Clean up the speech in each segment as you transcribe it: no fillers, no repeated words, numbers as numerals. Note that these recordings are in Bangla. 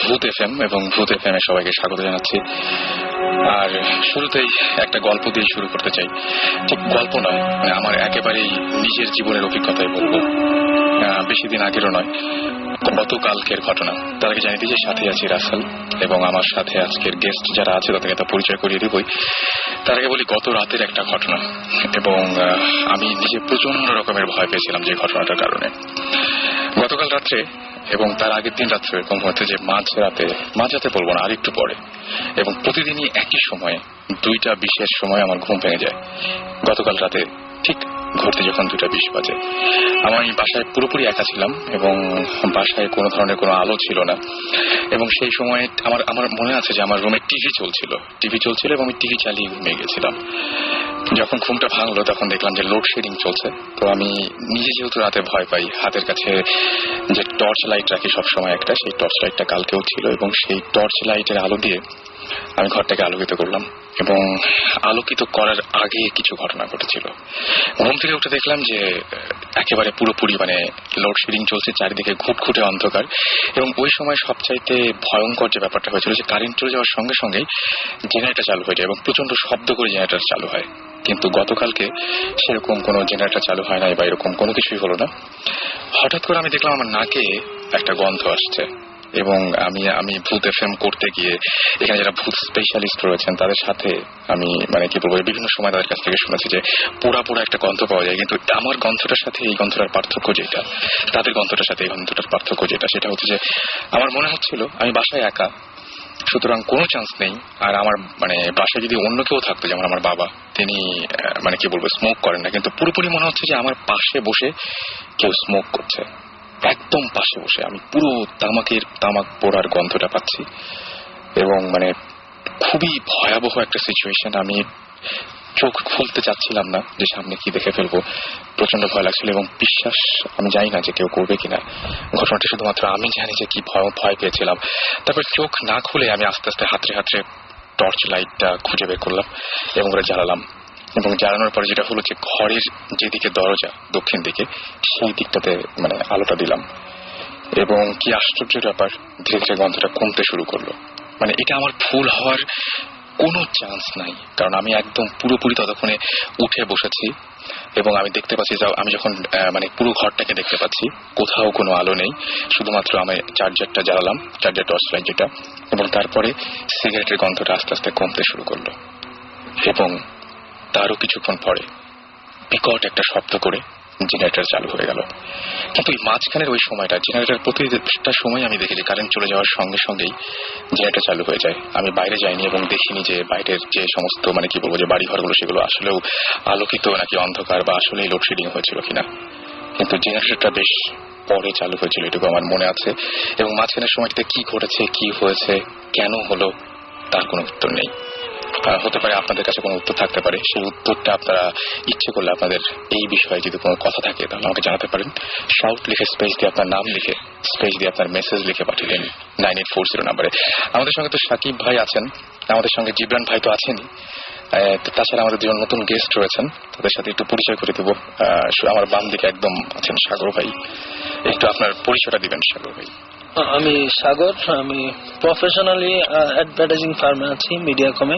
ভূত এফএম এবং ভূত এফএম এ সবাইকে স্বাগত জানাচ্ছি। আর শুরুতেই একটা গল্প দিয়ে শুরু করতে চাই। ঠিক গল্প নয়, মানে আমার একেবারেই নিজের জীবনের অভিজ্ঞতাই বলবো। বেশি দিন আগেরও নয়, গতকালকের ঘটনা। তার আগে জানিয়ে দিই সাথে আছি রাসেল এবং আমার সাথে আজকের গেস্ট যারা আছে তাদেরকে তো পরিচয় করিয়ে দিবই। তার আগে বলি গত রাতের একটা ঘটনা, এবং আমি নিজে প্রচন্ড রকমের ভয় পেয়েছিলাম যে ঘটনাটার কারণে। গতকাল রাত্রে এবং তার আগের দিন রাত্রে এরকম হচ্ছে যে মাঝরাতে বলবো না, আরেকটু পরে, এবং প্রতিদিনই একই সময়ে 2:20 সময় আমার ঘুম ভেঙে যায়। গতকাল রাতে ঠিক ঘুরতে যখন 2:20 বাজে, আমি বাসায় পুরোপুরি একা ছিলাম এবং বাসায় কোনো ধরনের কোনো আলো ছিল না। এবং সেই সময়ে আমার মনে আছে যে আমার রুমে টিভি চলছিল এবং আমি টিভি চালিয়ে ঘুমিয়ে গেছিলাম। যখন ঘুমটা ভাঙলো তখন দেখলাম যে লোডশেডিং চলছে। তো আমি নিজে যেহেতু রাতে ভয় পাই, হাতের কাছে যে টর্চ লাইট রাখি সবসময় একটা, সেই টর্চ লাইটটা কালকেও ছিল, এবং সেই টর্চ লাইটের আলো দিয়ে আমি ঘরটাকে আলোকিত করলাম। এবং আলোকিত করার আগে কিছু ঘটনা ঘটেছিল। ঘুম থেকে উঠে দেখলাম যে একেবারে পুরোপুরি মানে লোডশেডিং চলছে, চারিদিকে ঘুটঘুটে অন্ধকার। এবং ওই সময় সবচাইতে ভয়ঙ্কর যে ব্যাপারটা হয়েছিল যে কারেন্ট চলে যাওয়ার সঙ্গে সঙ্গেই জেনারেটর চালু হয়ে যায় এবং প্রচন্ড শব্দ করে জেনারেটর চালু হয়। কিন্তু গতকালকে সেরকম কোনো জেনারেটর চালু হয় নাই বা এরকম কোনো কিছুই হলো না। হঠাৎ করে আমি দেখলাম আমার নাকে একটা গন্ধ আসছে, এবং আমি ভূত এফএম করতে গিয়ে এখানে যারা ভূত স্পেশালিস্ট রয়েছেন তাদের সাথে আমি মানে কি বলবো, বিভিন্ন সময় তাদের কাছ থেকে শুনেছি যে পোড়া একটা গন্ধ পাওয়া যায়। কিন্তু আমার গন্ধটার সাথে এই গন্ধটার পার্থক্য যেটা, তাদের গন্ধটার সাথে এই গন্ধটার পার্থক্য যেটা, সেটা হচ্ছে যে আমার মনে হচ্ছিল আমি বাসায় একা, সুতরাং কোনো চান্স নেই। আর আমার মানে বাসায় যদি অন্য কেউ থাকতো, যেমন আমার বাবা, তিনি মানে কি বলবো স্মোক করেন না, কিন্তু পুরোপুরি মনে হচ্ছে যে আমার পাশে বসে কেউ স্মোক করছে, একদম পাশে বসে। আমি পুরো তামাক পোড়ার গন্ধটা পাচ্ছি, এবং মানে খুবই ভয়াবহ একটা সিচুয়েশন। আমি চোখ খুলতে চাচ্ছিলাম না যে সামনে কি দেখে ফেলবো, প্রচন্ড ভয় লাগছিল। এবং বিশ্বাস আমি জানি না যে কেউ করবে কিনা, ঘটনাটা শুধুমাত্র আমি জানি যে কি ভয় পেয়েছিলাম। তারপর চোখ না খুলে আমি আস্তে আস্তে হাতড়ে টর্চ লাইটটা খুঁজে বের করলাম এবং ওরা জ্বালালাম। এবং জ্বালানোর পরে যেটা হলো যে ঘরের যেদিকে দরজা, দক্ষিণ দিকে, সেই দিকটাতে মানে আলোটা দিলাম। এবং কি আশ্চর্যের ব্যাপার, ধীরে ধীরে গন্ধটা কমতে শুরু করলো। মানে এটা আমার ভুল হওয়ার কোনো চান্স নাই, কারণ আমি একদম পুরোপুরি ততক্ষণে উঠে বসেছি এবং আমি দেখতে পাচ্ছি, আমি যখন মানে পুরো ঘরটাকে দেখতে পাচ্ছি, কোথাও কোনো আলো নেই, শুধুমাত্র আমি চার্জারটা জ্বালালাম, চার্জার টর্চ লাইট যেটা। এবং তারপরে সিগারেটের গন্ধটা আস্তে আস্তে কমতে শুরু করলো, এবং তারও কিছুক্ষণ পরে বিকট একটা শব্দ করে জেনারেটর চালু হয়ে গেল। কিন্তু এই মাঝখানের ওই সময়টা, জেনারেটর প্রতিটা সময় আমি দেখি যে কারেন্ট চলে যাওয়ার সঙ্গে সঙ্গেই জেনারেটর চালু হয়ে যায়। আমি বাইরে যাইনি এবং দেখিনি যে বাইরের যে সমস্ত মানে কি বলবো যে বাড়ি ঘরগুলো, সেগুলো আসলেও আলোকিত নাকি অন্ধকার, বা আসলেই লোডশেডিং হয়েছিল কিনা। কিন্তু জেনারেটরটা বেশ পরে চালু হয়েছিল, এটুকু আমার মনে আছে। এবং মাঝখানের সময়টাতে কি ঘটেছে, কি হয়েছে, কেন হলো, তার কোনো উত্তর নেই। হতে পারে আপনাদের কাছে কোনো উত্তর থাকতে পারে, সেই উত্তরটা আপনারা ইচ্ছে করলে আপনাদের এই বিষয়ে যদি কোনো কথা থাকে তাহলে আমাকে জানাতে পারেন। শাউট লিখে স্পেস দিয়ে আপনার নাম লিখে, স্পেস দিয়ে আপনার মেসেজ লিখে পাঠিয়ে দিন 9840 নাম্বারে। আমাদের সঙ্গে তো সাকিব ভাই আছেন, আমাদের সঙ্গে জিবরান ভাই তো আছেনই, তাছাড়া আমাদের দুজন নতুন গেস্ট রয়েছেন, তাদের সাথে একটু পরিচয় করে দেবো। আমার বাম দিকে একদম আছেন সাগর ভাই, একটু আপনার পরিচয়টা দিবেন সাগর ভাই। আমি সাগর, আমি প্রফেশনালি অ্যাডভার্টাইজিং ফার্মে আছি, মিডিয়াকমে।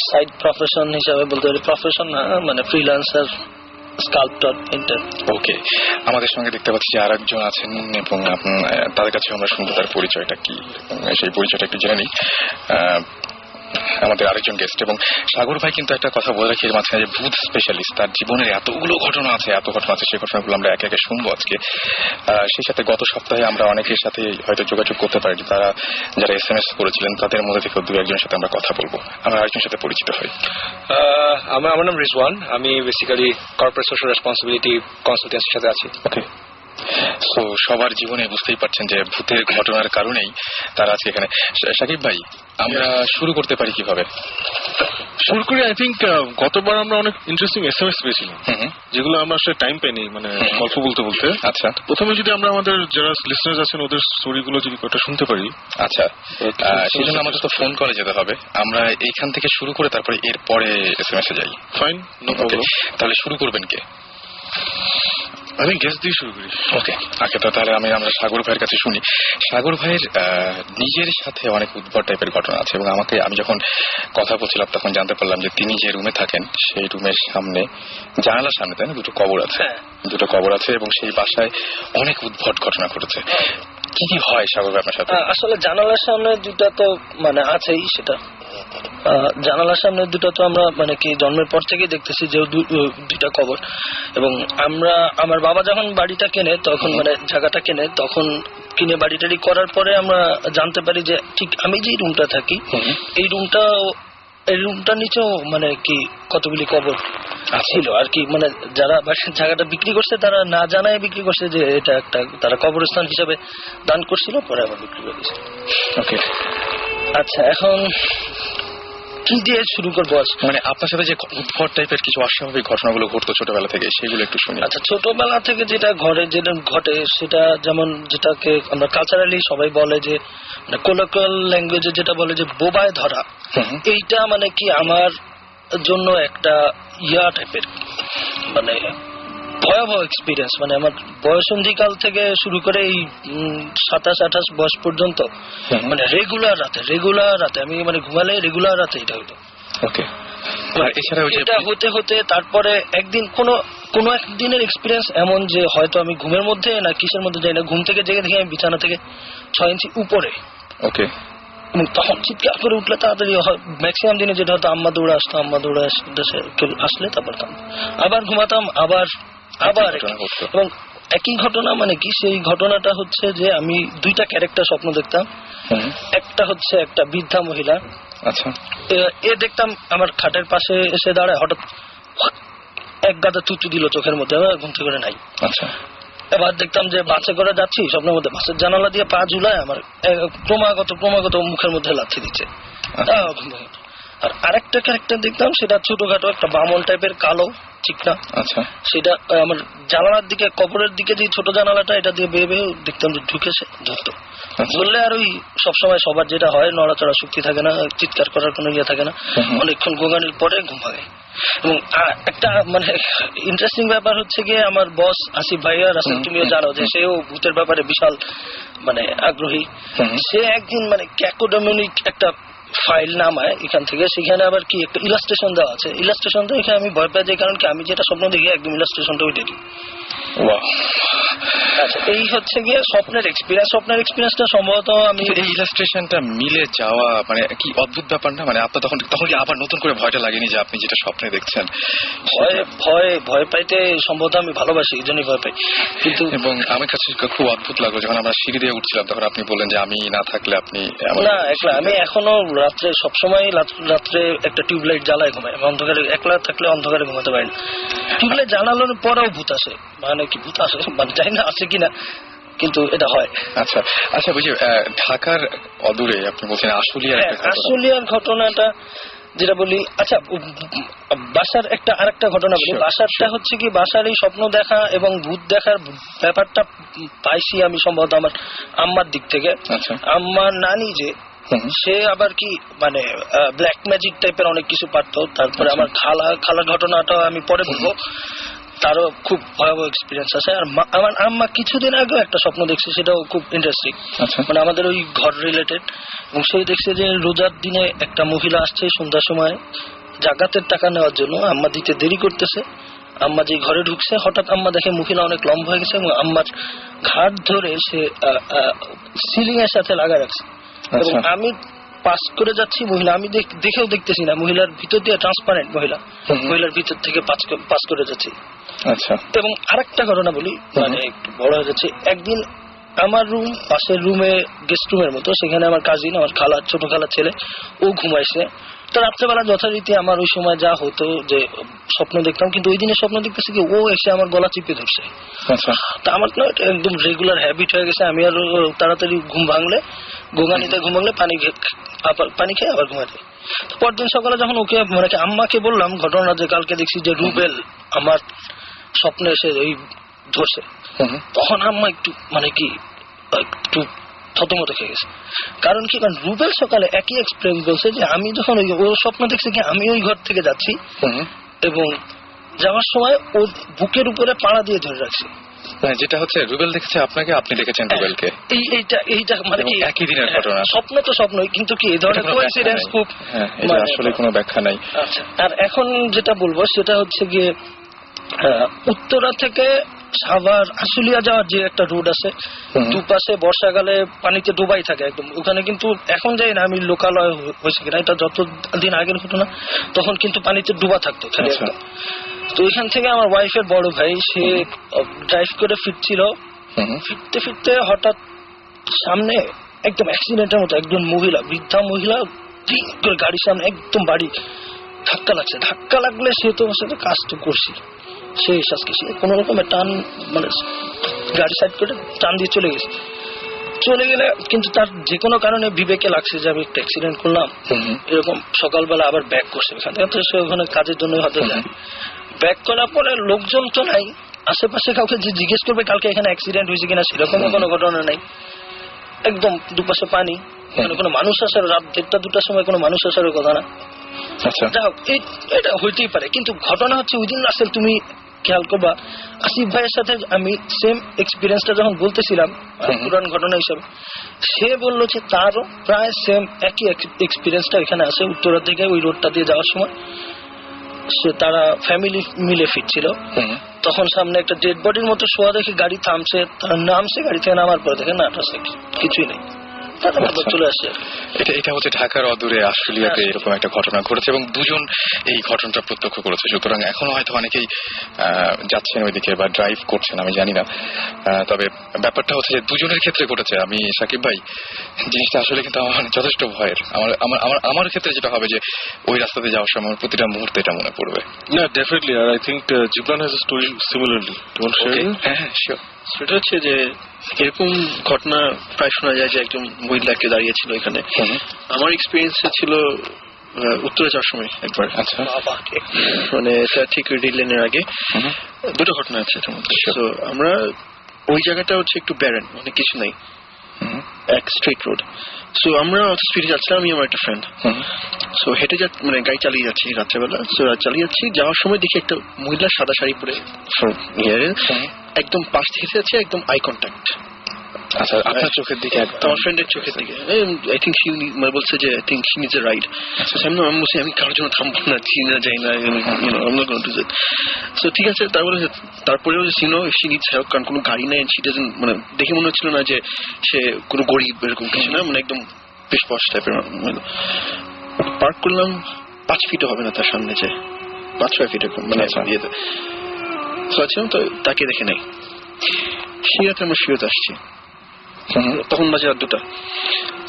সাইড প্রফেশন হিসাবে বলতে পারি, প্রফেশন না মানে ফ্রিল্যান্সার, স্কাল্পটর, পেইন্টার। ওকে, আমাদের সঙ্গে দেখতে পাচ্ছি যে আরেকজন আছেন, এবং তাদের কাছে আমরা শুনবো তার পরিচয়টা কি, সেই পরিচয়টা একটু জেনে নিই। আমাদের আরেকজন গেস্ট, এবং সাগর ভাই কিন্তু একটা কথা বলে রাখি এর মাঝখানে, যে ভূত স্পেশালিস্ট, তার জীবনের এতগুলো ঘটনা আছে, সেই ঘটনাগুলো আমরা একে একে শুনবো আজকে। সেই সাথে গত সপ্তাহে আমরা অনেকের সাথে হয়তো যোগাযোগ করতে পারি, তারা যারা SMS করেছিলেন তাদের মধ্যে থেকে 2-1 সাথে আমরা কথা বলবো। আমরা আরেকজনের সাথে পরিচিত হই। আমার নাম রিজওয়ান, আমি বেসিক্যালি কর্পোরেট সোশ্যাল রেসপন্সিবিলিটি কনসালটেন্সির সাথে আছি। ওকে, সো সবার জীবনে বুঝতেই পারছেন যে ভূতের ঘটনার কারণেই তারা আছে এখানে। সাকিব ভাই, আমরা শুরু করতে পারি কিভাবে? শুরু করি। আই থিঙ্ক গতবার আমরা অনেক ইন্টারেস্টিং SMS পেয়েছিলাম, যেগুলো আমরা আসলে টাইম পাইনি, মানে গল্প বলতে বলতে। আচ্ছা, প্রথমে যদি আমরা আমাদের যারা লিসনার্স আছেন ওদের স্টোরিগুলো যদি কয়েকটা শুনতে পারি। আচ্ছা, সেই জন্য আমাদের তো ফোন কলে যেতে হবে। আমরা এইখান থেকে শুরু করে তারপরে এরপরে SMS এ যাই। Fine, no problem. তাহলে শুরু করবেন কে? আমি গ্যাস দিয়ে শুরু করি। ওকে, আগে তো তাহলে আমরা সাগর ভাইয়ের কাছে শুনি। সাগর ভাইয়ের নিজের সাথে অনেক উদ্ভট টাইপের ঘটনা আছে, এবং আমি যখন কথা বলছিলাম তখন জানতে পারলাম যে তিনি যে রুমে থাকেন সেই রুমের সামনে, জানালার সামনে, তাই না, দুটো কবর আছে। দুটো কবর আছে এবং সেই বাসায় অনেক উদ্ভট ঘটনা ঘটেছে। কি কি হয় সাগর ভাই আপনার সাথে? আসলে জানালার সামনে দুটা তো মানে আছেই, সেটা জানালার সামনে দুটো তো আমরা মানে কি জন্মের পর থেকেই দেখতেছি যে দুইটা কবর। এবং আমার বাবা যখন বাড়িটা কেনে তখন মানে জায়গাটা কেনে, তখন কিনে বাড়িটারি করার পরে আমরা জানতে পারি যে ঠিক আমি যে রুমটা থাকি এই রুমটার নিচেও মানে কি কতগুলি কবর ছিল আর কি। মানে যারা জায়গাটা বিক্রি করছে তারা না জানায় বিক্রি করছে যে এটা একটা তারা কবরস্থান হিসাবে দান করছিল, পরে আবার বিক্রি করে দিয়েছে। ওকে, আচ্ছা, এখন কি দিয়ে শুরু করবো? মানে আপনার সাথে যে উদ্ভট টাইপের কিছু অস্বাভাবিক ঘটনাগুলো ঘটতো ছোটবেলা থেকে, সেগুলো একটু শুনি। আচ্ছা, ছোটবেলা থেকে যেটা ঘটে সেটা যেমন যেটাকে আমরা কালচারালি সবাই বলে যে মানে কোলোকিয়াল ল্যাঙ্গুয়েজে যেটা বলে যে বোবায় ধরা, এইটা মানে কি আমার জন্য একটা টাইপের মানে ভয়াবহ এক্সপিরিয়েন্স। মানে আমার বয়সন্ধিকাল থেকে শুরু করে এই 27-28 বয়স পর্যন্ত মানে রেগুলার রাতে আমি মানে ঘুমালে রেগুলার রাতে এটা হইতো। ওকে, আর এছাড়া এটা হতে হতে তারপরে একদিন কোনো একদিনের এক্সপিরিয়েন্স এমন যে হয়তো আমি ঘুমের মধ্যে না কিসের মধ্যে যাই না, ঘুম থেকে জেগে দেখি আমি বিছানা থেকে 6 ইঞ্চি উপরে। ওকে, এবং তখন চিৎকার করে উঠলে তাড়াতাড়ি ম্যাক্সিমাম দিনে যেটা হতো আম্মা দৌড়ে আসলে তারপর আবার ঘুমাতাম, আবার এবং একই ঘটনা। মানে কি সেই ঘটনাটা হচ্ছে যে আমি দুইটা ক্যারেক্টার স্বপ্ন দেখতাম। একটা হচ্ছে একটা বৃদ্ধা মহিলা, আচ্ছা, এ দেখতাম আমার খাটের পাশে এসে দাঁড়ায়, হঠাৎ এক গাদা থুতু দিল চোখের মধ্যে, ঘুম থেকে করে নাই। আচ্ছা, এবার দেখতাম যে বাসে করে যাচ্ছি, স্বপ্নের মধ্যে বাসের জানালা দিয়ে পা ঝুলায় আমার ক্রমাগত মুখের মধ্যে লাথি দিচ্ছে। আর আরেকটা ক্যারেক্টার দেখতাম, সেটা ছোটখাটো একটা বামন টাইপের কালো চিকনা। আচ্ছা, সেটা আমার জানালার দিকে, কবরের দিকে যে ছোট জানালাটা, এটা দিয়ে বেয়ে বেয়ে দেখতাম যে ঢুকেছে, ধরতো বললে। আর ওই সবসময় সবার যেটা হয়, নড়াচড়া শক্তি থাকে না, চিৎকার করার কোনো ইয়ে থাকে না, অনেকক্ষণ গোগানির পরে ঘুম ভাঙে। এবং একটা মানে ইন্টারেস্টিং ব্যাপার হচ্ছে গিয়ে আমার বস আসিফ ভাইয়া, রাসেল তুমিও জানো যে সেও ভূতের ব্যাপারে বিশাল মানে আগ্রহী। সে একদিন মানে ক্যাকোডেমনিক একটা ফাইল নামায় এখান থেকে, সেখানে আবার কি একটা ইলাস্ট্রেশন দেওয়া আছে। ইলাস্ট্রেশন তো এখানে আমি ভয় পাই যাই, কারণ কি আমি যেটা স্বপ্ন দেখি একদম ইলাস্ট্রেশনটা ওইটাই। আচ্ছা, এই হচ্ছে গিয়ে স্বপ্নের এক্সপিরিয়েন্সটা সম্ভবত আমি এই ইলাস্ট্রেশনটা মিলে যাওয়া মানে কি অদ্ভুত ব্যাপার না? মানে আপনার তখন কি আবার নতুন করে ভয়টা লাগেনি যে আপনি যেটা স্বপ্নে দেখছেন? ভয় পাইতে সম্ভবত আমি ভালোবাসি, এই জন্যই ভয় পাই। কিন্তু এবং আমার কাছে খুব অদ্ভুত লাগলো যখন আমরা সিঁড়ি দিয়ে উঠছিলাম, তখন আপনি বললেন যে আমি না থাকলে আপনি না একলা। আমি এখনো রাত্রে সবসময় রাত্রে একটা টিউবলাইট জ্বালায় ঘুমাই। অন্ধকারে একলা থাকলে অন্ধকারে ঘুমাতে পারি না। টিউবলাইট জ্বালানোর পরেও ভূত আসে, মানে কি ভূত আসে মানে জানি না আছে কিনা, কিন্তু এটা হয়। আচ্ছা আচ্ছা, বুঝি ঢাকার অদূরে আপনি বলছেন আশুলিয়ার ঘটনাটা যেটা বলি। আচ্ছা, বাসার আরেকটা ঘটনা বলি। বাসারটা হচ্ছে কি, বাসার এই স্বপ্ন দেখা এবং ভূত দেখার ব্যাপারটা পাইছি আমি সম্ভবত আমার আম্মার দিক থেকে। আম্মার নানি যে সে আবার কি মানে ব্ল্যাক ম্যাজিক টাইপের অনেক কিছু পারতো। তারপরে আমার খালার ঘটনাটা আমি পরে বলবো, তারও খুব ভয়াবহ এক্সপিরিয়েন্স আছে। আর আমার আম্মা কিছুদিন আগে একটা স্বপ্ন দেখছে, সেটাও খুব ইন্টারেস্টিং, মানে আমাদের ওই ঘর রিলেটেড। এবং সেই দেখছে যে রোজার দিনে একটা মহিলা আসছে সন্ধ্যার সময় জাকাতের টাকা নেওয়ার জন্য। আম্মা দিতে দেরি করতেছে, আম্মা যে ঘরে ঢুকছে, হঠাৎ আম্মা দেখে মহিলা অনেক লম্বা হয়ে গেছে এবং আম্মার ঘাট ধরে সে সিলিং এর সাথে লাগা রাখছে। এবং আমি পাস করে যাচ্ছি, মহিলা আমি দেখেও দেখতেছি না, মহিলার ভিতর দিয়ে ট্রান্সপারেন্ট, মহিলার ভিতর থেকে পাস করে যাচ্ছি। আচ্ছা, এবং আরেকটা ঘটনা বলি, মানে একটু বড় হয়ে যাচ্ছে। একদিন আমার রুম পাশের রুমে গেস্ট রুমের মতো, সেখানে আমার কাজিন, আমার ছোট খালার ছেলে, ও ঘুমাইছে। তো রাত্রেবেলা যথারীতি আমার ওই সময় যা হতো যে স্বপ্ন দেখতাম, কিন্তু ওই দিনের স্বপ্ন দেখতেছি কি ও এসে আমার গলা চিপে ধরছে। তা আমার না একদম রেগুলার হ্যাবিট হয়ে গেছে, আমি আর তাড়াতাড়ি ঘুম ভাঙলে, গোগানিতে ঘুম ভাঙলে পানি খেয়ে আবার ঘুমাতে। পরদিন সকালে যখন ওকে মানে আম্মাকে বললাম ঘটনা, যে কালকে দেখছি যে রুবেল আমার স্বপ্নে এসে ওই ধরছে, তখন আম্মা একটু মানে কি একটু থতমত খেয়ে গেছে। কারণ কি, কারণ রুবেল সকালে একই এক্সপিরিয়েন্স বলছে যে আমি যখন ও স্বপ্ন দেখছি কি আমি ওই ঘর থেকে যাচ্ছি এবং যাওয়ার সময় ওর বুকের উপরে পাড়া দিয়ে ধরে রাখছি। যেটা হচ্ছে রুবেল দেখেছে আপনাকে, আপনি দেখেছেন রুবেলকে, এইটা মানে কি একই দিনের ঘটনা। স্বপ্ন তো স্বপ্নই, কিন্তু কি এই ধরনের কোইন্সিডেন্স খুব আসলে কোনো ব্যাখ্যা নাই। আচ্ছা, আর এখন যেটা বলবো সেটা হচ্ছে গিয়ে উত্তরা থেকে সাভার আশুলিয়া যাওয়ার যে একটা রোড আছে, দুপাশে বর্ষাকালে পানিতে ডুবাই থাকে একদম। ওখানে কিন্তু এখন যাই না আমি লোকালয় হয়েছে কিনা, এটা যতদিন আগের ঘটনা, তখন কিন্তু পানিতে ডুবা থাকতো খালি একদম। তো ওইখান থেকে আমার ওয়াইফের বড় ভাই সে ড্রাইভ করে ফিরছিল, ফিরতে ফিরতে হঠাৎ সামনে একদম অ্যাক্সিডেন্টের মতো একজন মহিলা, বৃদ্ধা মহিলা, গাড়ির সামনে একদম বাড়ি ধাক্কা লাগছে। ধাক্কা লাগলে সে তো সাথে কাজ তো করছি, সে শ্বাসকে সে কোন রকমের টান মানে গাড়ি সাইড করে টান দিয়ে চলে গেছে। চলে গেলে কিন্তু তার যে কোনো কারণে বিবেকে লাগছে যে আমি একটা অ্যাক্সিডেন্ট করলাম, এরকম সকালবেলা আবার ব্যাক করছে ওখান থেকে, তো সে ওখানে কাজের জন্য হয়তো যায়। ব্যাক করার পরে লোকজন তো নাই আশেপাশে, কাউকে যে জিজ্ঞেস করবে কালকে এখানে অ্যাক্সিডেন্ট হয়েছে কিনা সেরকম কোনো ঘটনা নাই। একদম দুপাশে পানি, মানে কোনো মানুষ আসার, রাত 1:30-2টার সময় কোনো মানুষ আসার কথা না। যাই হোক, এটা হইতেই পারে, কিন্তু ঘটনা হচ্ছে উইদিন রাসেল তুমি খেয়াল করবা আসিফ ভাইয়ের সাথে আমি সেম এক্সপিরিয়েন্সটা যখন বলতেছিলাম পুরান ঘটনা হিসাবে, সে বললো যে তারও প্রায় সেম একই এক্সপিরিয়েন্সটা এখানে আছে। উত্তরা থেকে ওই রোডটা দিয়ে যাওয়ার সময় সে তারা ফ্যামিলি মিলে ফিরছিল, তখন সামনে একটা ডেড বডির মতো শোয়া দেখে গাড়ি থামছে, তারা নামছে, গাড়ি থেকে নামার পর দেখে না কিছুই নেই, চলে আসছে। এটা হচ্ছে ঢাকার অদূরে আশুলিয়াতে এরকম একটা ঘটনা ঘটেছে এবং দুজন এই ঘটনাটা প্রত্যক্ষ করেছে। সুতরাং এখনো হয়তো অনেকেই যাচ্ছেন ওইদিকে বা ড্রাইভ করছেন, আমি জানি না। তবে ব্যাপারটা হচ্ছে যে দুজনের ক্ষেত্রে ঘটেছে। আমি সাকিব ভাই, জিনিসটা আসলে কিন্তু আমার যথেষ্ট ভয়ের। আমার ক্ষেত্রে যেটা হবে যে ওই রাস্তাতে যাওয়ার সময় প্রতিটা মুহূর্তে এটা মনে পড়বে। না, ডেফিনেটলি। আর I think Jibran has a story similarly. হ্যাঁ, শিওর। সেটা হচ্ছে যে এরকম ঘটনা প্রায় শোনা যায় যে একজন মহিলাকে দাঁড়িয়েছিল এখানে। আমার এক্সপিরিয়েন্সে ছিল উত্তরে যাওয়ার সময় একবার। আচ্ছা, মানে এটা ঠিক রেড লেনের আগে দুটো ঘটনা আছে এটার মধ্যে। তো আমরা ওই জায়গাটা হচ্ছে একটু ব্যারেন, মানে কিছু নাই, এক স্ট্রেট রোড। সো আমরা অত স্পিডে যাচ্ছিলাম, আমি আমার একটা ফ্রেন্ড। সো হেঁটে মানে গাড়ি চালিয়ে যাচ্ছি রাত্রেবেলা। সো চালিয়ে যাচ্ছি, যাওয়ার সময় দেখি একটা মহিলা সাদা শাড়ি পরে একদম পাশ থেকে যাচ্ছে, একদম আই কন্ট্যাক্ট। আচ্ছা, আপনার চোখের দিকে? আমার ফ্রেন্ডের চোখের দিকে। আই থিঙ্ক মানে বলছে যে I think she needs a ride. আমি বলছি আমি কারোর জন্য থামবো না, চিনা যাই না, সো ঠিক আছে। তারপরেও শি নিডস হেল্প, কারণ কোনো গাড়ি নেই, শি ডাজন্ট, মানে দেখে মনে হচ্ছিল না যে সে কোনো গরিব এরকম কিছু না, মানে একদম বেশ পশ টাইপের। পার্ক করলাম 5 ফিটও হবে না তার সামনে, যে 5-6 ফিট এরকম মানে ইয়েতে। তো তাকে দেখে নাই। শিরাতে আমরা ফিরত আসছি, তখন বাজে 2টা।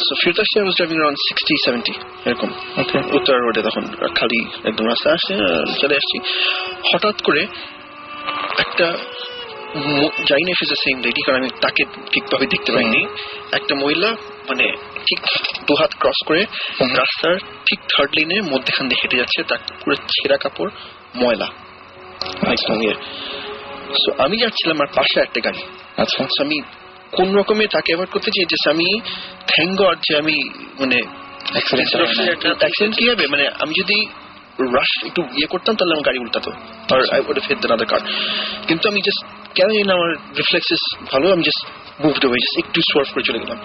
সো ফিরত আসছি, I was driving around 60-70 এরকম উত্তরা রোডে, তখন খালি একদম রাস্তা আসছে, চলে আসছি। হঠাৎ করে একটা, জানি না if is the same lady, কারণ আমি তাকে ঠিকভাবে দেখতে পাইনি, একটা মহিলা মানে ঠিক 2 হাত ক্রস করে রাস্তার ঠিক 3rd লেনের মধ্যেখান দিয়ে হেঁটে যাচ্ছে, তার পুরো ছেঁড়া কাপড়, ময়লা একদম ইয়ে। সো আমি যাচ্ছিলাম, আর পাশে একটা গাড়ি। আচ্ছা, আমি কোন রকমে তাকে অ্যাভয়েড করতে চাই, যে আমি থ্যাংক গড যে আমি মানে অ্যাক্সিডেন্ট কি হবে, মানে আমি যদি রাশ একটু ইয়ে করতাম তাহলে আমার গাড়ি উল্টাতো, আর I would have hit the other car. কিন্তু আমি জাস্ট কেন জানি না, আমার রিফ্লেক্সেস ভালো, আমি জাস্ট মুভড অ্যাওয়ে, জাস্ট একটু সোয়ার্ভ করে চলে গেলাম।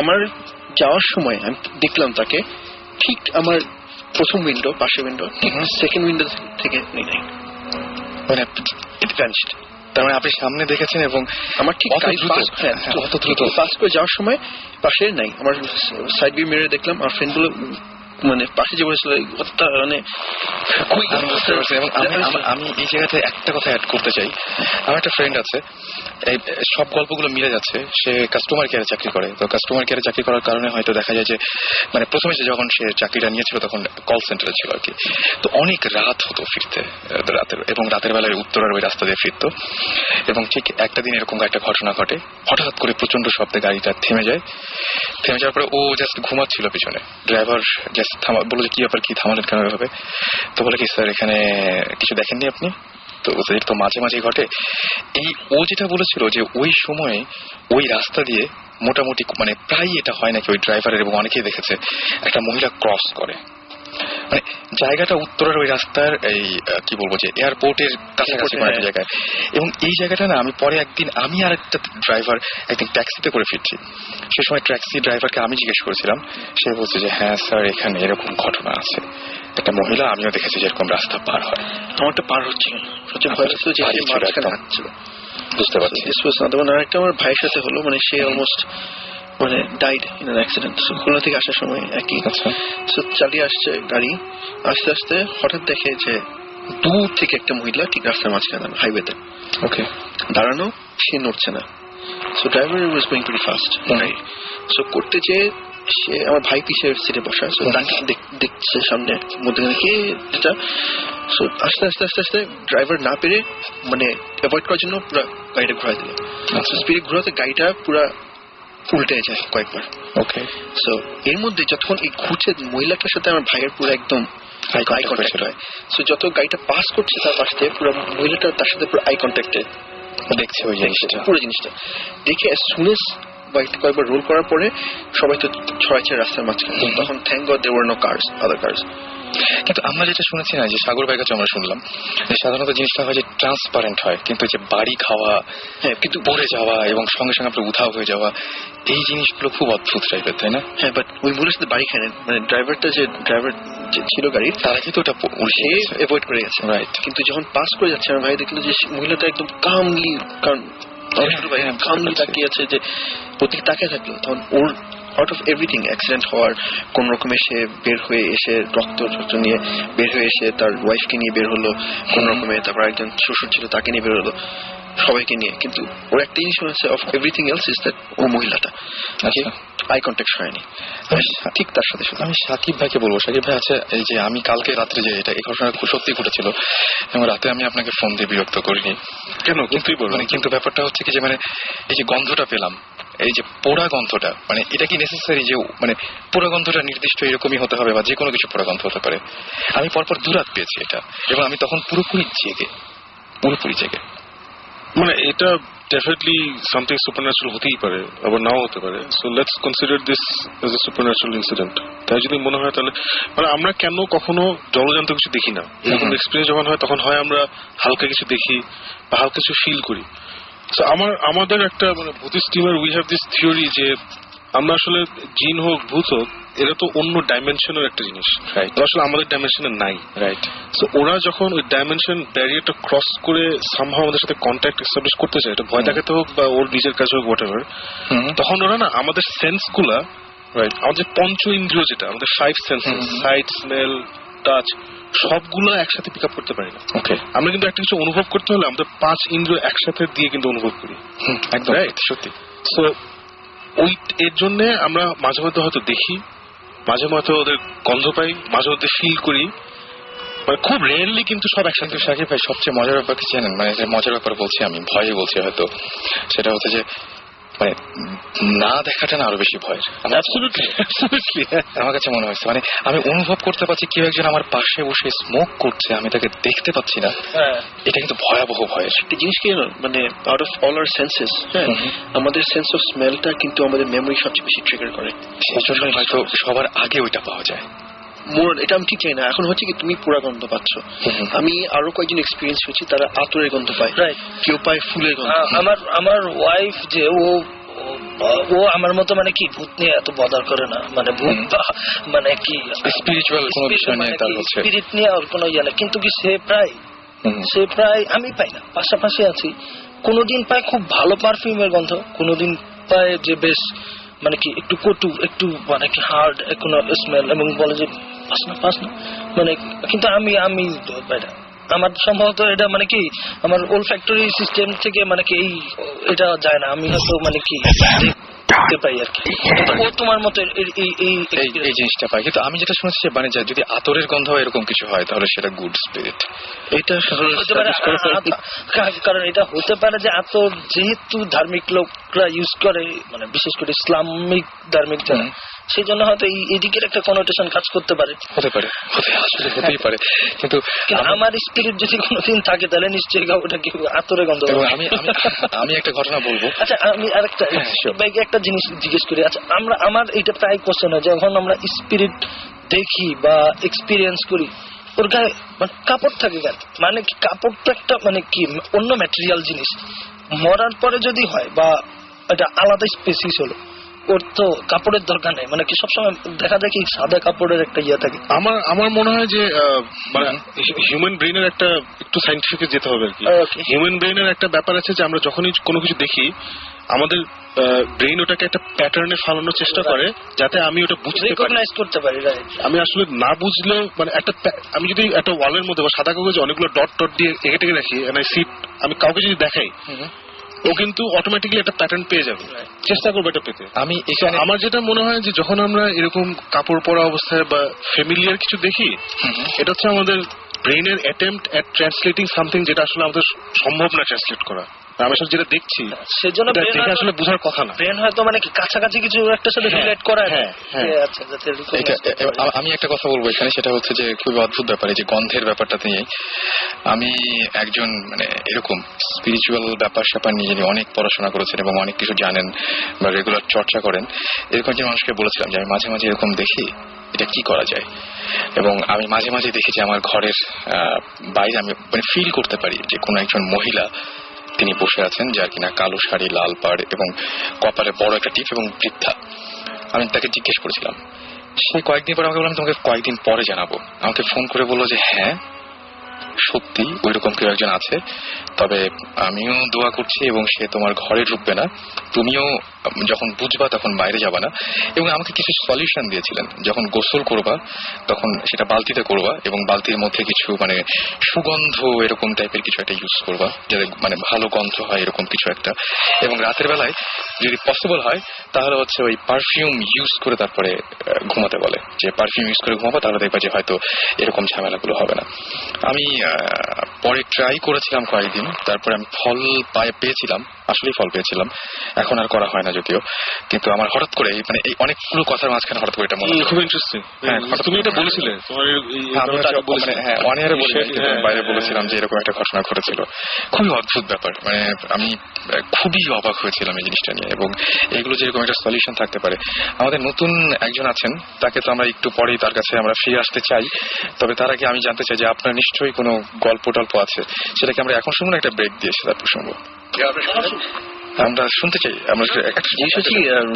আমার যাওয়ার সময় আমি দেখলাম তাকে ঠিক আমার প্রথম উইন্ডো, পাশে উইন্ডো, ঠিক সেকেন্ড উইন্ডো থেকে নেই, মানে ইট ভ্যানিশড। তার মানে আপনি সামনে দেখেছেন এবং আমার ঠিক অত দ্রুত পাস করে যাওয়ার সময় পাশে নাই। আমার সাইড ভিউ মিররে দেখলাম, আর ফ্রেন্ড গুলো মানে পাশে যে বলেছিল, মানে আমি এই জায়গাতে একটা কথা অ্যাড করতে চাই। আমার একটা ফ্রেন্ড আছে, এই সব গল্পগুলো মিলে যাচ্ছে। সে কাস্টমার কেয়ারে চাকরি করে, তো কাস্টমার কেয়ারে চাকরি করার কারণে হয়তো দেখা যায় যে মানে প্রথমে যখন সে চাকরিটা নিয়েছিল তখন কল সেন্টারে ছিল আর কি। তো অনেক রাত হতো ফিরতে, রাতের, এবং রাতের বেলায় উত্তরার ওই রাস্তা দিয়ে ফিরতো। এবং ঠিক একটা দিন এরকম একটা ঘটনা ঘটে, হঠাৎ করে প্রচন্ড শব্দে গাড়িটা থেমে যায়। থেমে যাওয়ার পরে ও জাস্ট ঘুমাচ্ছিল পিছনে, ড্রাইভার জাস্ট বললো যে কি ব্যাপার, কি থামালেন কেন এভাবে? তো বলে কি স্যার এখানে কিছু দেখেননি আপনি? তো মাঝে মাঝে ঘটে। ও যেটা বলেছিল যে ওই সময়ে ওই রাস্তা দিয়ে মোটামুটি মানে প্রায় এটা হয় নাকি ওই ড্রাইভারের, এবং অনেকেই দেখেছে, একটা মহিলা ক্রস করে। মানে জায়গাটা উত্তরের ওই রাস্তার এই কি বলবো যে এয়ারপোর্টের কাছাকাছি একটা জায়গায়, এবং এই জায়গাটা না আমি পরে একদিন আমি আর একটা ড্রাইভার একদিন ট্যাক্সিতে করে ফিরছি, সে সময় ট্যাক্সি ড্রাইভারকে আমি জিজ্ঞেস করেছিলাম, সে বলছে যে হ্যাঁ স্যার এখানে এরকম ঘটনা আছে, একটা মহিলা আমিও দেখেছি যেরকম রাস্তা পার হয়। আমারটা পার হচ্ছিল না, সবচেয়ে ভয় লাগছিল যে মাঝখানে হাঁটছিল। বুঝতে পারছি। আরেকটা আমার ভাইয়ের সাথে হলো, মানে সে অলমোস্ট মানে died in an accident. Khulna থেকে আসার সময় একই চালিয়ে আসছে গাড়ি, আস্তে আস্তে হঠাৎ দেখে যে দূর থেকে একটা মহিলা ঠিক রাস্তার মাঝখানে হাইওয়েতে ওকে দাঁড়ানো, সে নড়ছে না। So driver was going very fast. So করতে যে সে আমার ভাই পিছের সিটে বসা, সো তাকে দেখছে সামনে মধ্যখানে কে এটা। সো আস্তে আস্তে আস্তে আস্তে ড্রাইভার না পেরে মানে অ্যাভয়েড করার জন্য পুরো গাড়িটা ঘোরা দিল। স্পিডে ঘোরাতে গাড়িটা পুরো উল্টে যায় কয়েকবার। ওকে। সো এর মধ্যে যতক্ষণ এই ঘুরছে মহিলাটার সাথে আমার ভাইয়ের পুরো একদম আই কন্ট্যাক্ট হয়। সো যত গাড়িটা পাস করছে তার পাশ থেকে পুরো মহিলাটা তার সাথে পুরো আই কন্ট্যাক্টে দেখছে ওই জিনিসটা, পুরো জিনিসটা দেখে as soon as বাইকটা কয়েকবার রোল করার পরে সবাই তো ছড়াচ্ছে রাস্তার মাঝখানে। তখন thank God there were no cars, other cars. কিন্তু আমরা যেটা শুনেছি না, যে সাগর ভাইয়ের কাছে আমরা শুনলাম যে সাধারণত জিনিসটা হয় যে ট্রান্সপারেন্ট হয়, কিন্তু যে বাড়ি খাওয়া, হ্যাঁ কিন্তু পড়ে যাওয়া এবং সঙ্গে সঙ্গে আপনার উধাও হয়ে যাওয়া, এই জিনিসগুলো খুব অদ্ভুত টাইপের, তাই না? হ্যাঁ, বাট ওই মহিলার সাথে বাড়ি খায় না, মানে ড্রাইভার যে ছিল গাড়ির তারা কিন্তু ওটা সে অ্যাভয়েড করে গেছে। রাইট। কিন্তু যখন পাস করে যাচ্ছে আমার ভাই দেখলো যে মহিলাটা একদম কামলি, কারণ কামলি তাকিয়ে আছে, যে প্রত্যেক তাকিয়ে থাকলো। তখন ওর আউট অফ এভরিথিং অ্যাক্সিডেন্ট হওয়ার কোন রকমে সে বের হয়ে এসে রক্ত নিয়ে বের হয়ে এসে তার ওয়াইফকে নিয়ে বের হলো কোন রকমে, তারপর একজন শ্বশুর ছিল তাকে নিয়ে বের হলো, সবাইকে নিয়ে। কিন্তু ওর একটা জিনিস হচ্ছে of everything else is that ও মহিলাটা আই কন্ট্যাক্ট হয়নি ঠিক তার সাথে। আমি সাকিব ভাইকে বলবো, সাকিব ভাই আছে এই যে আমি কালকে রাত্রে যে এটা এই ঘটনা খুব সত্যি ঘটেছিল, এবং রাতে আমি আপনাকে ফোন দিয়ে বিরক্ত করিনি কেন, কিন্তু মানে কিন্তু ব্যাপারটা হচ্ছে কি যে মানে এই যে গন্ধটা পেলাম, এই যে পোড়া গন্ধটা, মানে এটা কি নেসেসারি যে মানে পোড়া গন্ধটা নির্দিষ্ট এরকমই হতে হবে বা যে কোনো কিছু পোড়া গন্ধ হতে পারে? আমি পরপর দুরাত পেয়েছি এটা, এবং আমি তখন পুরোপুরি জেগে মানে এটা ডেফিনেটলি সামথিং সুপারন্যাচুরাল হতেই পারে, আবার নাও হতে পারে। So let's consider this as a supernatural incident. তাই যদি মনে হয় তাহলে মানে আমরা কেন কখনো জলজান্ত কিছু দেখি না, এরকম এক্সপিরিয়েন্স যখন হয় তখন হয় আমরা হালকা কিছু দেখি বা হালকা কিছু ফিল করি। সো আমাদের একটা মানে বুদ্ধিস্ট টিমের উই হ্যাভ দিস থিওরি যে আমরা আসলে জিন হোক ভূত হোক এরা তো অন্য ডাইমেনশনের একটা জিনিস, আসলে আমাদের ডাইমেনশনে নাই। রাইট। সো ওরা যখন ওই ডাইমেনশন ব্যারিয়ারটা ক্রস করে সামহাও আমাদের সাথে কন্ট্যাক্ট এস্টাবলিশ করতে চায়, এটা ভয় দেখাতে হোক বা ওর নিজের কাছে হোক হোয়াটএভার, তখন ওরা না আমাদের সেন্স গুলা, আমাদের পঞ্চ ইন্দ্রিয় যেটা আমাদের 5 সেন্সেস, সাইট, স্মেল, টাচ, সবগুলো একসাথে পিক আপ করতে পারি না। ওকে। আমরা কিন্তু একটা কিছু অনুভব করতে হলে আমাদের 5 ইন্দ্রিয় একসাথে দিয়ে কিন্তু অনুভব করি। একদম সত্যি। সো ওই এর জন্য আমরা মাঝে মধ্যে হয়তো দেখি, মাঝে মধ্যে ওদের গন্ধ পাই, মাঝে মধ্যে ফিল করি, মানে খুব রেয়ারলি কিন্তু সব একসাথে। সাকিব ভাই সবচেয়ে মজার ব্যাপার কি জানেন, মানে মজার ব্যাপার বলছি আমি, ভয়ে বলছি হয়তো, সেটা হচ্ছে যে মানে না দেখাটা না আরো বেশি ভয়ের। আমার কাছে মনে হয়েছে মানে আমি অনুভব করতে পারছি কেউ একজন আমার পাশে বসে স্মোক করছে, আমি তাকে দেখতে পাচ্ছি না, এটা কিন্তু ভয়াবহ ভয়ের একটা জিনিস। কি মানে out of all our senses, আমাদের সেন্স অফ স্মেলটা কিন্তু আমাদের মেমোরি সবচেয়ে বেশি ট্রিগার করে, সেই জন্য হয়তো সবার আগে ওইটা পাওয়া যায়। এটা আমি ঠিক চাই না। এখন হচ্ছে কি তুমি পুরা গন্ধ পাচ্ছ, আমি আরো কয়েকজন এক্সপিরিয়েন্স হয়েছি তারা আতরের গন্ধ পায়, কেউ পায় ফুলের গন্ধ। আমার ওয়াইফ যে ও আমার মতো মানে কি ভূত নিয়ে এত বদার করে না, মানে ভূত মানে কি স্পিরিচুয়াল কোনো বিষয় নিয়ে তার হচ্ছে স্পিরিট নিয়ে আর কোনো ইয়ে না, কিন্তু কি সে প্রায় আমি পাই না, পাশাপাশি আছি, কোনোদিন পায় খুব ভালো পারফিউমের গন্ধ, কোনোদিন পায় যে বেশ মানে কি একটু কটু, একটু মানে কি হার্ড কোনো স্মেল, এবং বলে যে পাস না মানে, কিন্তু আমি পাই না। আমার সম্ভবত এটা মানে কি আমার ওল ফ্যাক্টরি সিস্টেম থেকে মানে কি এটা যায় না, আমি হয়তো মানে কি দেখতে পাই আর কি, ও তোমার মতো এই জিনিসটা পাই। কিন্তু আমি যেটা শুনেছি যে মানে যদি আতরের গন্ধ এরকম কিছু হয় তাহলে সেটা গুড স্পিরিট, এটা কারণ এটা হতে পারে যে আতর যেহেতু ধার্মিক লোকরা ইউজ করে, মানে বিশেষ করে ইসলামিক ধার্মিক যারা, সেই জন্য হয়তো এই দিকের একটা কনোটেশন কাজ করতে পারে, আসলে হতেই পারে। কিন্তু আমার স্পিরিট যদি কোনোদিন থাকে তাহলে নিশ্চয়ই ওটা কি আতরে গন্ধ। আমি একটা ঘটনা বলবো। আচ্ছা আমি আরেকটা ভাইকে একটা জিনিস জিজ্ঞেস করি। আচ্ছা আমার এটা প্রায় কোশ্চেন হয়, যখন আমরা স্পিরিট দেখি বা এক্সপিরিয়েন্স করি ওর গায়ে মানে কাপড় থাকে গায়ে, মানে কি কাপড়টা একটা মানে কি অন্য ম্যাটেরিয়াল জিনিস, মরার পরে যদি হয় বা এটা আলাদা স্পেসিস হলো, ওর তো কাপড়ের দরকার নেই, মানে কি সবসময় দেখা যায় কি সাদা কাপড়ের একটা ইয়ে থাকে। আমার মনে হয় যে মানে হিউম্যান ব্রেনের একটা একটু সাইন্টিফিকে যেতে হবে আর কি। হিউম্যান ব্রেনের একটা ব্যাপার আছে যে আমরা যখনই কোনো কিছু দেখি আমাদের ব্রেন ওটাকে একটা প্যাটার্নে ফালানোর চেষ্টা করে যাতে আমি ওটা বুঝতে পারি, রিকগনাইজ করতে পারি। আমি আসলে না বুঝলেও মানে আমি যদি একটা ওয়ালের মধ্যে বা সাদা কাগজে অনেকগুলো ডট ডট দিয়ে এঁকে টেকে রাখি, আমি কাউকে যদি দেখাই ও কিন্তু অটোমেটিক্যালি একটা প্যাটার্ন পেয়ে যাবে, চেষ্টা করবো এটা পেতে। আমি এখানে আমার যেটা মনে হয় যে যখন আমরা এরকম কাপড় পরা অবস্থায় বা ফ্যামিলিয়ার কিছু দেখি, এটা হচ্ছে আমাদের ব্রেনের অ্যাটেম্পট এট ট্রান্সলেটিং সামথিং যেটা আসলে আমাদের সম্ভব না ট্রান্সলেট করা। আমি আসলে যেটা দেখছি সেজন্য দেখে আসলে বোঝার কথা না। ব্রেন হয়তো মানে কি কাছাকাছি কিছু একটা সাথে রিলেট করা। আচ্ছা, আমি একটা কথা বলবো এখানে, সেটা হচ্ছে যে খুবই অদ্ভুত ব্যাপার, যে গন্ধের ব্যাপারটা নিয়ে। আমি একজন মানে এরকম স্পিরিচুয়াল ব্যাপার স্যাপার নিয়ে যিনি অনেক পড়াশোনা করেছেন এবং অনেক কিছু জানেন বা রেগুলার চর্চা করেন, এরকম যে মানুষকে বলেছিলাম যে আমি মাঝে মাঝে এরকম দেখি, এটা কি করা যায়। এবং আমি মাঝে মাঝে দেখি যে আমার ঘরের বাইরে আমি মানে ফিল করতে পারি যে কোনো একজন মহিলা তিনি বসে আছেন, যার কিনা কালো শাড়ি, লাল পাড় এবং কপালে বড় একটা টিপ এবং বৃদ্ধা। আমি তাকে জিজ্ঞেস করেছিলাম, সে কয়েকদিন পরে আমাকে বললাম তোমাকে কয়েকদিন পরে জানাবো। আমাকে ফোন করে বললো যে হ্যাঁ সত্যি ওইরকম কেউ একজন আছে, তবে আমিও দোয়া করছি এবং সে তোমার ঘরে ঢুকবে না, তুমিও যখন বুঝবা তখন বাইরে যাবা না। এবং আমাকে কিছু সলিউশন দিয়েছিলেন, যখন গোসল করবা তখন সেটা বালতিতে করবা এবং বালতির মধ্যে কিছু মানে সুগন্ধ এরকম টাইপের কিছু একটা ইউজ করবা, যাতে মানে ভালো গন্ধ হয় এরকম কিছু একটা। এবং রাতের বেলায় যদি পসিবল হয় তাহলে হচ্ছে ওই পারফিউম ইউজ করে তারপরে ঘুমাতে বলে, যে পারফিউম ইউজ করে ঘুমাবো, তাহলে দেখবা যে হয়তো এরকম ঝামেলাগুলো হবে না। আমি পরে ট্রাই করেছিলাম কয়েকদিন, তারপরে আমি ফল পেয়েছিলাম, আসলেই ফল পেয়েছিলাম। এখন আর করা হয় না যদিও, কিন্তু আমার হঠাৎ করে মানে এই অনেকগুলো কথার মাঝখানে হঠাৎ করে এটা মনে খুব ইন্টারেস্টিং। তুমি এটা বলেছিলে অনেয়ারে বাইরে বলেছিলাম যে এরকম একটা ঘটনা ঘটেছিল। খুবই অদ্ভুত ব্যাপার, মানে আমি খুবই অবাক হয়েছিলাম এই জিনিসটা নিয়ে। এবং এগুলো যেরকম একটা সলিউশন থাকতে পারে। আমাদের নতুন একজন আছেন, তাকে তো আমরা একটু পরেই তার কাছে আমরা ফিরে আসতে চাই, তবে তার আগে আমি জানতে চাই যে আপনার নিশ্চয়ই কোনো গল্প টল্প আছে, সেটাকে আমরা এখন শুনবো না একটা ব্রেক দিয়ে তারপর শুনবো? আমরা শুনতে চাই। আমরা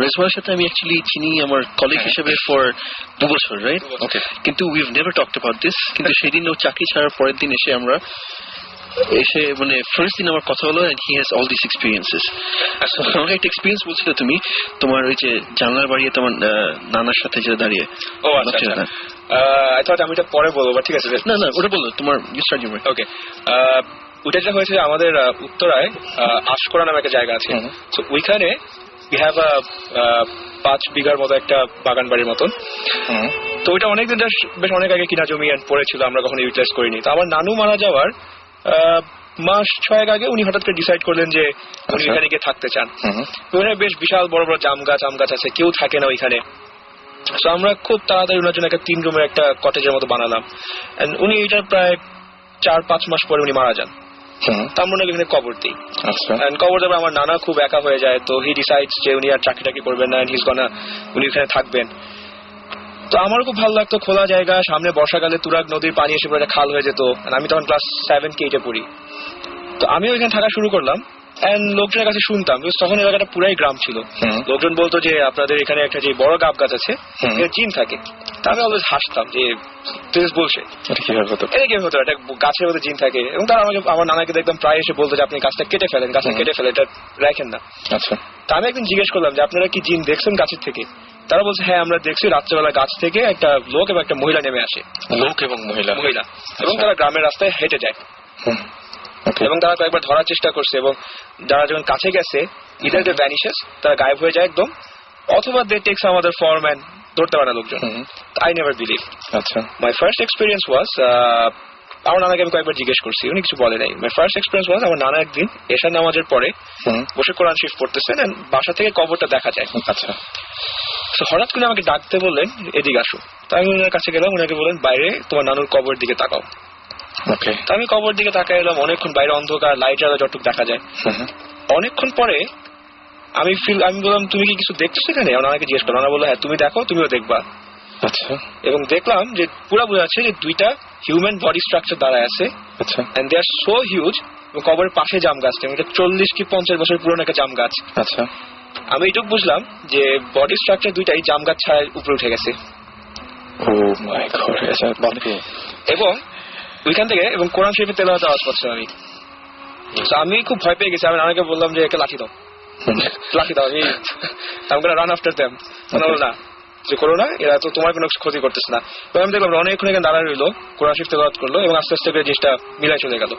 রেজওয়ানের সাথে আমি অ্যাকচুয়ালি চিনি আমার কলিগ হিসেবে ফর 2 বছর, রাইট? ওকে। কিন্তু we've never talked about this. কিন্তু সেদিন ও চাকরি ছাড়ার পরের দিন এসে মানে ফার্স্ট দিন আমার কথা হলো, and he has all this experiences. আমাকে একটা এক্সপিরিয়েন্স বলছিল তুমি, তোমার ওই যে জানলার বাড়িয়ে তোমার নানার সাথে যে দাঁড়িয়ে। ও আচ্ছা, আই থট আমি এটা পরে বলবো, ঠিক আছে। না ওটা বলো, তোমার ইউ স্টার্ট ইউর। ওকে, ওইটা যেটা হয়েছে আমাদের উত্তরায় আশকোরা নামে একটা জায়গা আছে। তো ওইখানে উই হ্যাভ 5 বিঘার মতো একটা বাগান বাড়ির মতন। তো ওইটা অনেকদিন বেশ অনেক আগে কিনা জমি পড়েছিল, আমরা কখনো ইউটিলাইজ করিনি। তো আমার নানু মারা যাওয়ার মাস 6 আগে উনি হঠাৎ করে ডিসাইড করলেন যে উনি এখানে গিয়ে থাকতে চান। ওখানে বেশ বিশাল বড় বড় আম গাছ আছে, কেউ থাকে না ওইখানে। তো আমরা খুব তাড়াতাড়ি ওনার জন্য একটা 3 রুমের একটা কটেজের মতো বানালাম। উনি এইটার প্রায় 4-5 মাস পরে উনি মারা যান। তার মনে এখানে কবর দিই। কবর দেবে আমার নানা খুব একা হয়ে যায়, তো হি ডিসাইডস যে উনি আর চাকরি টাকরি করবেন না, উনি এখানে থাকবেন। তো আমারও খুব ভালো লাগতো, খোলা জায়গা, সামনে বর্ষাকালে তুরাগ নদীর পানি এসে পড়ে খাল হয়ে যেত। আমি তখন ক্লাস 7-8 পড়ি। তো আমিও এখানে থাকা শুরু করলাম। লোকজনের কাছে শুনতাম, তখন এলাকাটা পুরাই গ্রাম ছিল। লোকজন বলতো যে আপনাদের এখানে একটা যে বড় গাব গাছ আছে, জিন থাকে। তা আমি অলওয়েজ হাসতাম যে বলছে এটা কিভাবে হতো, একটা গাছের মধ্যে জিন থাকে। এবং তারা আমাকে, আমার নানাকে দেখতাম প্রায় এসে বলতো যে আপনি গাছটা কেটে ফেলেন, এটা রাখেন না। আচ্ছা, তা আমি একদিন জিজ্ঞেস করলাম যে আপনারা কি জিন দেখছেন গাছের থেকে? তারা বলছে হ্যাঁ আমরা দেখছি, রাত্রেবেলা গাছ থেকে একটা লোক এবং একটা মহিলা নেমে আসে। লোক এবং মহিলা, এবং তারা গ্রামের রাস্তায় হেঁটে যায়। এবং তারা কয়েকবার ধরার চেষ্টা করছে, এবং যারা যখন কাছে গেছে ইদার দে ভ্যানিশেস, তারা গায়েব হয়ে যায় একদম, অথবা দে টেকস আমাদের ফর্ম এন্ড ধরতে পারে না লোকজন। I never believe. আচ্ছা, মাই ফার্স্ট এক্সপিরিয়েন্স ওয়াজ, আমার নানাকে আমি কয়েকবার জিজ্ঞেস করছি, উনি কিছু বলে নাই। মাই ফার্স্ট এক্সপিরিয়েন্স ওয়াজ, আমার নানা একদিন এশার নামাজের পরে বসে কোরআন শরীফ পড়তেছেন, বাসা থেকে কবরটা দেখা যায়। আচ্ছা, তো হঠাৎ করে আমাকে ডাকতে বললেন এদিকে আসো। তো আমি ওনার কাছে গেলাম, উনাকে বললেন বাইরে তোমার নানুর কবর দিকে তাকাও। তো আমি কবর দিকে তাকাই এলাম, অনেকক্ষণ বাইরে অন্ধকার, লাইট আলো যতটুকু দেখা যায়। অনেকক্ষণ পরে আমি বললাম তুমি কি কিছু দেখছো এখানে? নানাকে জিজ্ঞেস করলাম, নানা বললো হ্যাঁ তুমি দেখো, তুমিও দেখবা। আচ্ছা এবং দেখলাম যে পুরো বোঝা যাচ্ছে যে দুইটা হিউম্যান বডি স্ট্রাকচার দাঁড়ায় আছে, আচ্ছা and they are so huge. এবং কবরের পাশে জাম গাছটা, এটা 40 কি 50 বছর পুরনো একটা জাম গাছ। আচ্ছা আমি এইটুকু বুঝলাম যে বডি স্ট্রাকচার দুইটাই জাম গাছ ছাড়ার উপরে উঠে গেছে। ও মাই গড, আচ্ছা বাপরে। এবং ওইখান থেকে এবং কোরআন শরীফের তেলাওয়াতের আওয়াজ পাচ্ছিলাম আমি। তো আমি খুব ভয় পেয়ে গেছি। আমি অনেকে বললাম যে একে লাঠি দাও, লাঠি দাও, আমি রান আফটার দেম। না যে করো না, এরা তো তোমার কোনো ক্ষতি করতেছে না। তো আমি দেখলাম অনেকক্ষণ এখানে দাঁড়ায় রইলো, কোরআন শরীফ তেলাওয়াত করলো এবং আস্তে আস্তে করে জিনিসটা মিলাই চলে গেল।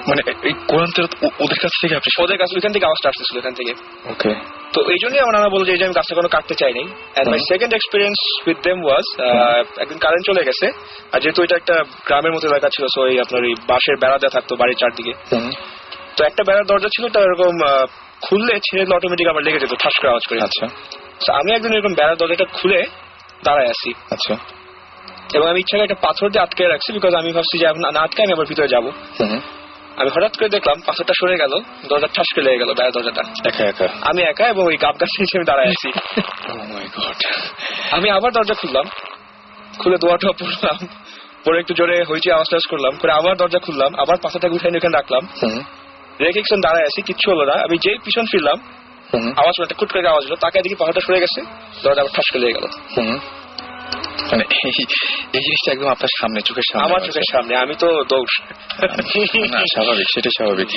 মানে এই কোরআন তেলাওয়াত ওদের কাছ থেকে আপনি? ওদের কাছে ওইখান থেকে আওয়াজটা আসতেছিল এখান থেকে। ওকে। তো এই জন্যই আমার নানা বলছে যে আমি গাছটা কোনো কাটতে চাই নাই। And my second experience with them was, একদিন কারেন্ট চলে গেছে, আর যেহেতু এটা একটা গ্রামের মতো এলাকা ছিল, সো এই আপনার এই বাঁশের বেড়া দেওয়া থাকতো বাড়ির চারদিকে। তো একটা বেড়ার দরজা ছিল, তো এরকম খুললে ছেড়ে অটোমেটিক আবার লেগে যেত ঠাস করে আওয়াজ করে। আচ্ছা। তো আমি একদিন এরকম বেড়ার দরজাটা খুলে দাঁড়ায় আছি। আচ্ছা। এবং আমি ইচ্ছা একটা পাথর দিয়ে আটকে রাখছি, বিকজ আমি ভাবছি যে না আটকে আমি আবার ভিতরে যাবো। আমি হঠাৎ করে দেখলাম পাথরটা সরে গেল, দরজা ঠাস করে লেগে গেল বেড়ার দরজাটা। একা একা? আমি একা, এবং ওই গাব গাছের নিচে আমি দাঁড়ায় আছি। আমি আবার দরজা খুললাম, খুলে দোয়াটা পড়লাম, পরে একটু জোরে হইচি আওয়াজ টাওয়াজ করলাম, করে আবার দরজা খুললাম, আবার পাথরটাকে উঠাই এখানে রাখলাম, রেখে কিছুক্ষণ দাঁড়ায় আছি, কিচ্ছু হলো না। আমি যেই পিছন ফিরলাম, আওয়াজ একটা খুট করে আওয়াজ হলো, তাকে দেখি পাথরটা সরে গেছে, দরজা আবার ঠাস করে লেগে গেল। মানে এই জিনিসটা একদম আপনার সামনে, চোখের সামনে? আমার চোখের সামনে। আমি তো দৌড়। না, স্বাভাবিক, সেটা স্বাভাবিক।